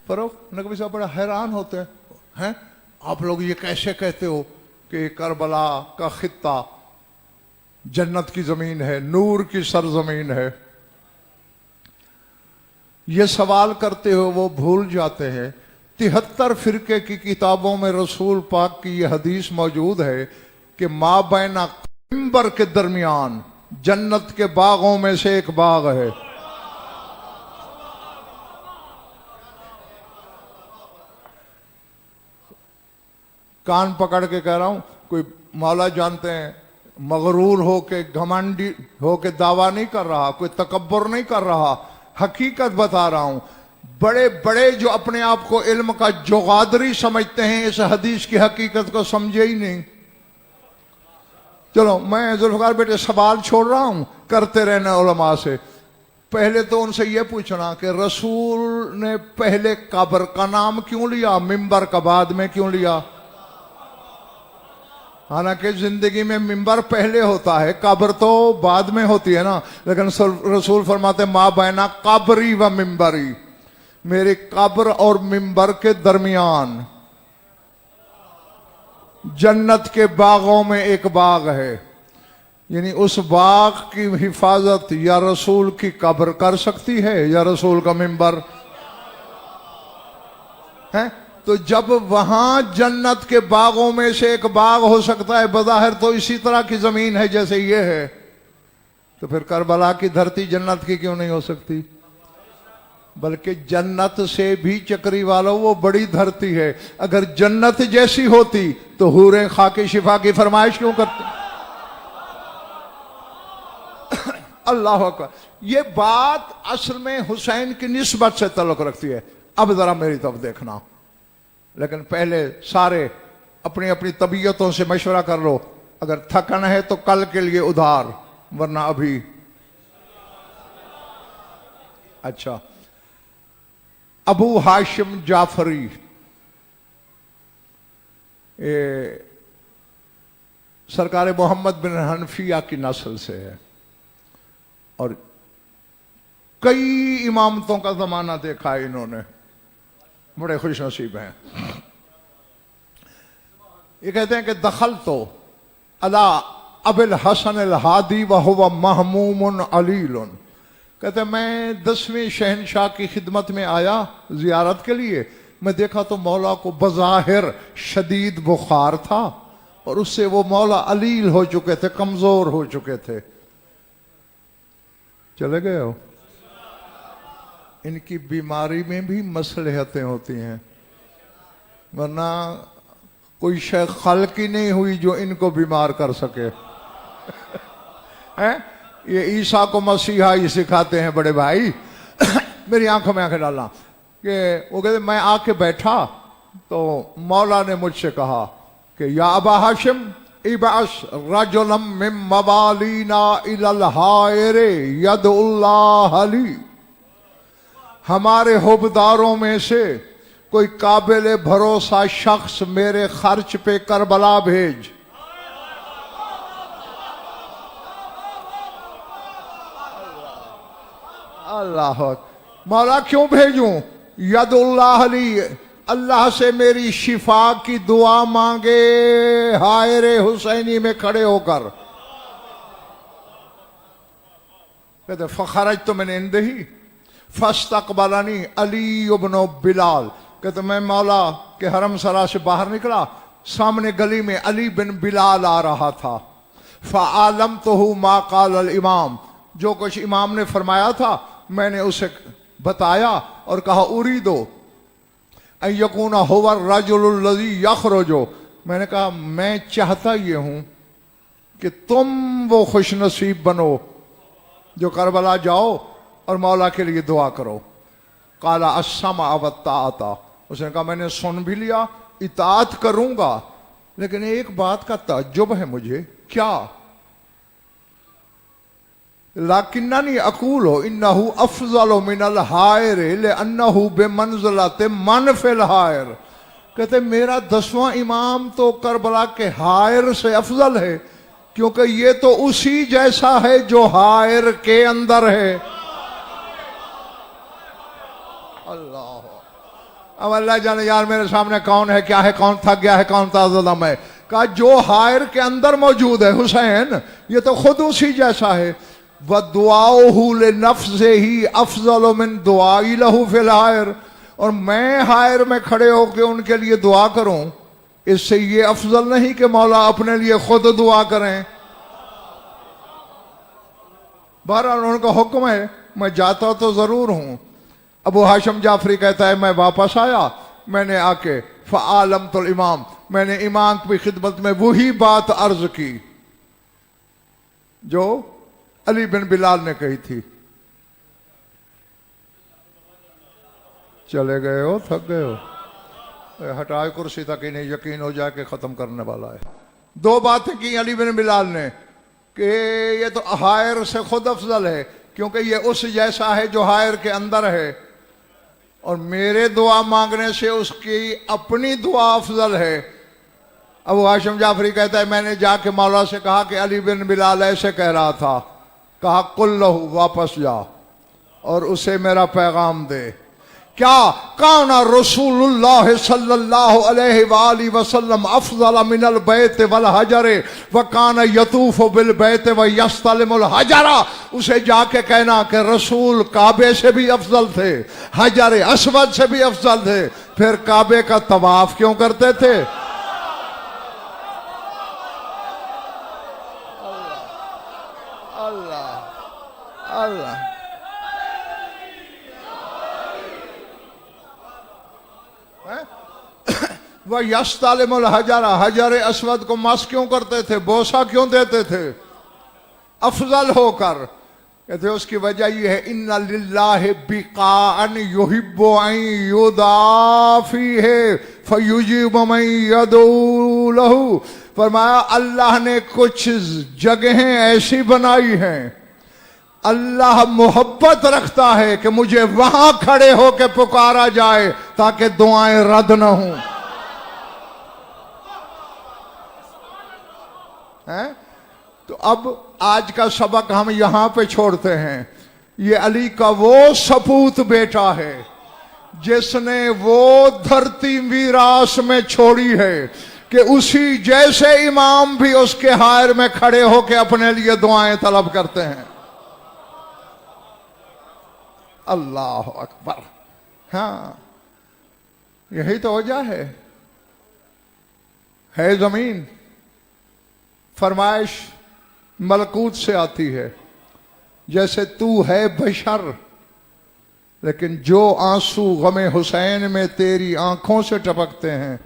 फरूख नकवी साहब बड़ा हैरान होते हैं, आप लोग ये कैसे कहते हो कि करबला का खित्ता जन्नत की जमीन है, नूर की सरजमीन है। ये सवाल करते हो वो भूल जाते हैं 73 फिरके की किताबों में रसूल पाक की ये हदीस मौजूद है कि माँ बैना मिंबर के दरमियान जन्नत के बागों में से एक बाग है। कान पकड़ के कह रहा हूं, कोई मौला जानते हैं मगरूर हो के घमंडी हो के दावा नहीं कर रहा, कोई तकब्बुर नहीं कर रहा, हकीकत बता रहा हूं। बड़े बड़े जो अपने आप को इल्म का जोगादरी समझते हैं इस हदीस की हकीकत को समझे ही नहीं। चलो मैं जुल्फकार बेटे सवाल छोड़ रहा हूं, करते रहना उलमा से। पहले तो उनसे यह पूछना कि रसूल ने पहले कब्र का नाम क्यों लिया, मिंबर का बाद में क्यों लिया? हालांकि जिंदगी में मिंबर पहले होता है, कब्र तो बाद में होती है ना। लेकिन रसूल फरमाते माँ बैना कब्री व मिंबरी, मेरे कब्र और मिंबर के दरमियान जन्नत के बागों में एक बाग है। यानी उस बाग की हिफाजत या रसूल की कब्र कर सकती है या रसूल का मिंबर है। तो जब वहां जन्नत के बागों में से एक बाग हो सकता है, बज़ाहिर तो इसी तरह की जमीन है जैसे ये है, तो फिर करबला की धरती जन्नत की क्यों नहीं हो सकती? बल्कि जन्नत से भी चक्री वालों वो बड़ी धरती है। अगर जन्नत जैसी होती तो हूरें खाकी शिफा की फरमाइश क्यों करती? अल्लाह अकबर। ये बात असल में हुसैन की निस्बत से ताल्लुक रखती है। अब जरा मेरी तरफ देखना, लेकिन पहले सारे अपनी अपनी तबीयतों से मशवरा कर लो। अगर थकन है तो कल के लिए उधार, वरना अभी। अच्छा, अबू हाशिम जाफरी सरकार मोहम्मद बिन हनफिया की नस्ल से है और कई इमामतों का जमाना देखा है इन्होंने, बड़े खुश नसीब हैं। ये कहते हैं कि दखल तो अला अबिल हसन अल हादी व हुवा महमूमुन अलीलुन। कहते हैं मैं 10वें शहनशाह की खिदमत में आया जियारत के लिए। मैं देखा तो मौला को बज़ाहिर शदीद बुखार था और उससे वो मौला अलील हो चुके थे, कमजोर हो चुके थे। चले गए हो? इनकी बीमारी में भी मसलहतें होती हैं, वरना कोई शय खल्क ही नहीं हुई जो इनको बीमार कर सके। हैं? ये ईसा को मसीहा ही सिखाते हैं बड़े भाई। मेरी आंखों में आंखें डालना कि वो कहते मैं आके बैठा तो मौला ने मुझसे कहा कि या अबा हाशिम इबास रजुलम मिन मवालीना इलल हायरे यदुल्लाह अली, हमारे हुबदारों में से कोई काबिल भरोसा शख्स मेरे खर्च पे करबला भेज। अल्लाह, मौला क्यों भेजूं? यदुल्लाह अली, अल्लाह से मेरी शिफा की दुआ मांगे हायरे हुसैनी में खड़े होकर। कहते फखरज तो मैंने इंदही फस्तकबलनी अली इब्न बिलाल। कहते मैं मौला के हरम सरा से बाहर निकला, सामने गली में अली बिन बिलाल आ रहा था। फ़आलम तो हूँ मा काल अल इमाम, जो कुछ इमाम ने फरमाया था मैंने उसे बताया और कहा उरी दो यकूना हुवर रजुलुल लज़ी यखरुजु, मैंने कहा मैं चाहता ये हूं कि तुम वो खुश नसीब बनो जो करबला जाओ और मौला के लिए दुआ करो। काला अस्समा वत्ताअता, उसने कहा मैंने सुन भी लिया, इताअत करूंगा, लेकिन एक बात का ताज्जुब है मुझे। क्या? लाकिन्ननी अकूल हो इन्नहु अफज़लु मिनल हायर लिअन्नहु बिमंज़िलति मन फिल हायर। कहते मेरा 10वां इमाम तो करबला के हायर से अफजल है, क्योंकि ये तो उसी जैसा है जो हायर के अंदर है। अल्लाह, اب اللہ جانے یار میرے سامنے کون ہے، کیا ہے، کون تھک گیا ہے، کون تازہ ہے. کہا جو حائر کے اندر موجود ہے حسین، یہ تو خود اسی جیسا ہے. وَدُعَاؤُهُ لِنَفْسِهِ أَفْضَلُ مِنْ دُعَاءِ لَهُ فِي الْحَائِرِ، اور میں حائر میں کھڑے ہو کے ان کے لیے دعا کروں، اس سے یہ افضل نہیں کہ مولا اپنے لیے خود دعا کریں. بہرحال ان کا حکم ہے، میں جاتا تو ضرور ہوں. ابو ہاشم جعفری کہتا ہے میں واپس آیا، میں نے آ کے فعالمت الامام، میں نے امام کی خدمت میں وہی بات عرض کی جو علی بن بلال نے کہی تھی. چلے گئے ہو، تھک گئے ہو، ہٹائے کرسی تک انہیں یقین ہو جائے کہ ختم کرنے والا ہے. دو باتیں کی علی بن بلال نے کہ یہ تو حائر سے خود افضل ہے، کیونکہ یہ اس جیسا ہے جو حائر کے اندر ہے، اور میرے دعا مانگنے سے اس کی اپنی دعا افضل ہے. ابو ہاشم جعفری کہتا ہے میں نے جا کے مولا سے کہا کہ علی بن بلال ایسے کہہ رہا تھا. کہا قل لہو، واپس جا اور اسے میرا پیغام دے. کیا کان رسول اللہ صلی اللہ علیہ وآلہ وسلم افضل من البیت والحجر وکان یطوف بالبیت ویستلم الحجر. اسے جا کے کہنا کہ رسول کعبے سے بھی افضل تھے، حجر اسود سے بھی افضل تھے، پھر کعبے کا طواف کیوں کرتے تھے؟ اللہ اللہ. وہ یستعلم الحجر، حجر اسود کو مس کیوں کرتے تھے، بوسہ کیوں دیتے تھے افضل ہو کر؟ کہتے اس کی وجہ یہ ہے ان للہ بقاء یحب ان یدعا فیہ فیجیب من یدعو لہ. فرمایا اللہ نے کچھ جگہیں ایسی بنائی ہیں، اللہ محبت رکھتا ہے کہ مجھے وہاں کھڑے ہو کے پکارا جائے تاکہ دعائیں رد نہ ہوں. تو اب آج کا سبق ہم یہاں پہ چھوڑتے ہیں. یہ علی کا وہ سپوت بیٹا ہے جس نے وہ دھرتی میراث میں چھوڑی ہے کہ اسی جیسے امام بھی اس کے حائر میں کھڑے ہو کے اپنے لیے دعائیں طلب کرتے ہیں. اللہ اکبر. ہاں یہی تو وجہ ہے زمین. فرمائش ملکوت سے آتی ہے، جیسے تو ہے بشر، لیکن جو آنسو غم حسین میں تیری آنکھوں سے ٹپکتے ہیں